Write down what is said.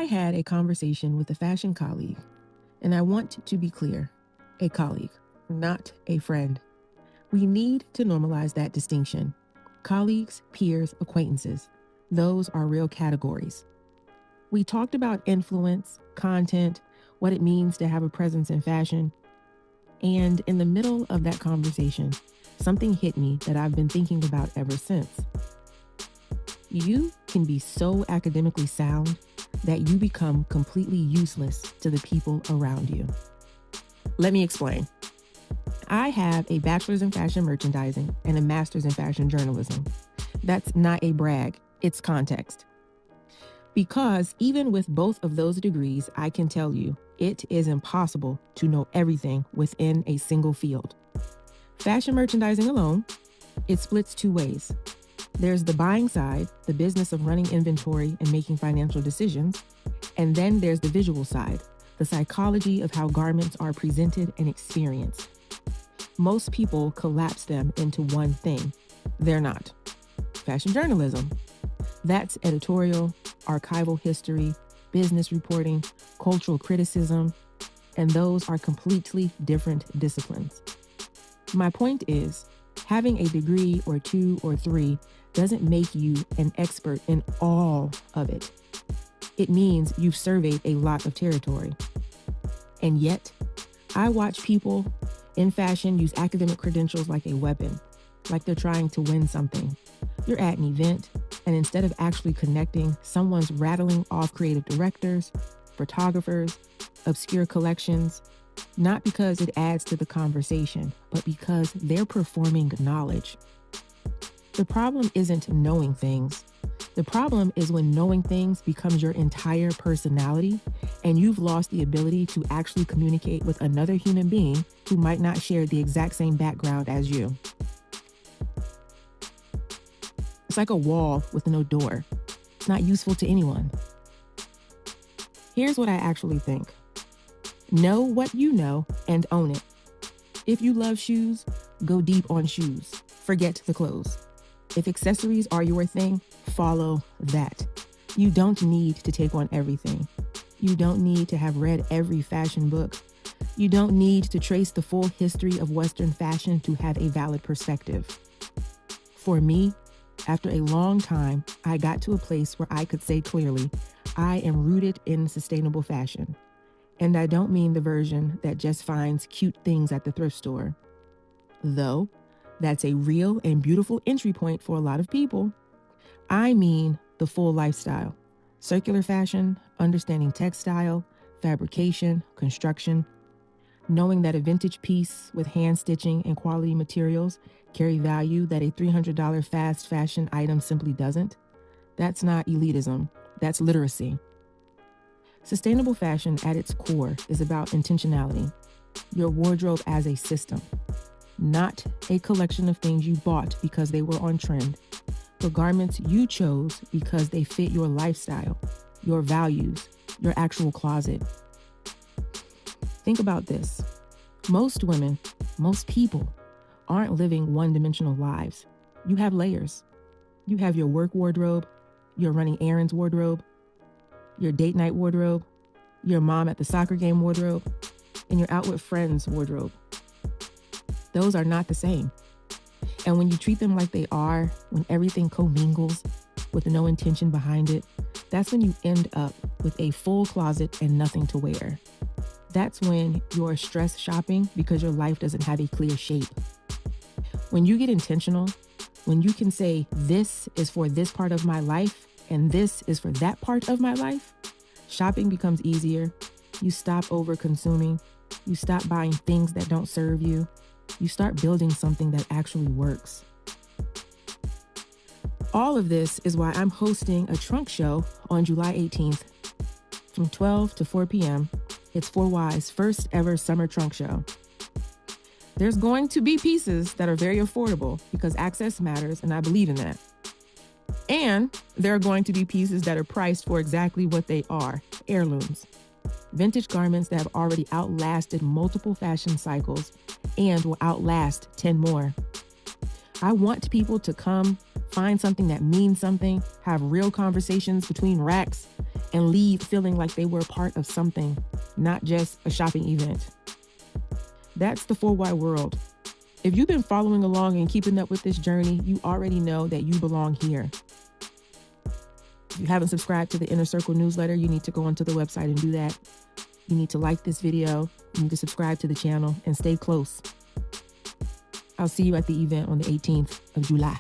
had a conversation with a fashion colleague, and I want to be clear, a colleague, not a friend. We need to normalize that distinction. Colleagues, peers, acquaintances, those are real categories. We talked about influence, content, what it means to have a presence in fashion. And in the middle of that conversation, something hit me that I've been thinking about ever since. You can be so academically sound that you become completely useless to the people around you. Let me explain. I have a bachelor's in fashion merchandising and a master's in fashion journalism. That's not a brag, it's context. Because even with both of those degrees, I can tell you, it is impossible to know everything within a single field. Fashion merchandising alone, it splits two ways. There's the buying side, the business of running inventory and making financial decisions. And then there's the visual side, the psychology of how garments are presented and experienced. Most people collapse them into one thing. They're not. Fashion journalism. That's editorial, archival history, business reporting, cultural criticism, and those are completely different disciplines. My point is, having a degree or two or three doesn't make you an expert in all of it. It means you've surveyed a lot of territory. And yet, I watch people in fashion use academic credentials like a weapon, like they're trying to win something. You're at an event, and instead of actually connecting, someone's rattling off creative directors, photographers, obscure collections, not because it adds to the conversation, but because they're performing knowledge. The problem isn't knowing things. The problem is when knowing things becomes your entire personality and you've lost the ability to actually communicate with another human being who might not share the exact same background as you. It's like a wall with no door. It's not useful to anyone. Here's what I actually think. Know what you know and own it. If you love shoes, go deep on shoes. Forget the clothes. If accessories are your thing, follow that. You don't need to take on everything. You don't need to have read every fashion book. You don't need to trace the full history of Western fashion to have a valid perspective. For me, after a long time, I got to a place where I could say clearly, I am rooted in sustainable fashion. And I don't mean the version that just finds cute things at the thrift store. Though, that's a real and beautiful entry point for a lot of people. I mean the full lifestyle. Circular fashion, understanding textile, fabrication, construction, knowing that a vintage piece with hand stitching and quality materials carry value that a $300 fast fashion item simply doesn't. That's not elitism, that's literacy. Sustainable fashion at its core is about intentionality, your wardrobe as a system, not a collection of things you bought because they were on trend, but garments you chose because they fit your lifestyle, your values, your actual closet. Think about this. Most women, most people aren't living one-dimensional lives. You have layers. You have your work wardrobe, your running errands wardrobe, your date night wardrobe, your mom at the soccer game wardrobe, and your out with friends wardrobe. Those are not the same. And when you treat them like they are, when everything commingles with no intention behind it, that's when you end up with a full closet and nothing to wear. That's when you're stress shopping because your life doesn't have a clear shape. When you get intentional, when you can say, this is for this part of my life and this is for that part of my life, shopping becomes easier. You stop over-consuming. You stop buying things that don't serve you. You start building something that actually works. All of this is why I'm hosting a trunk show on July 18th from 12 to 4 p.m. It's FORWHY's first ever summer trunk show. There's going to be pieces that are very affordable because access matters, and I believe in that. And there are going to be pieces that are priced for exactly what they are, heirlooms. Vintage garments that have already outlasted multiple fashion cycles and will outlast 10 more. I want people to come, Find something that means something, have real conversations between racks, and leave feeling like they were a part of something, not just a shopping event. That's the FORWHY world. If you've been following along and keeping up with this journey, you already know that you belong here. If you haven't subscribed to the Inner Circle newsletter, you need to go onto the website and do that. You need to like this video, you need to subscribe to the channel, and stay close. I'll see you at the event on the 18th of July.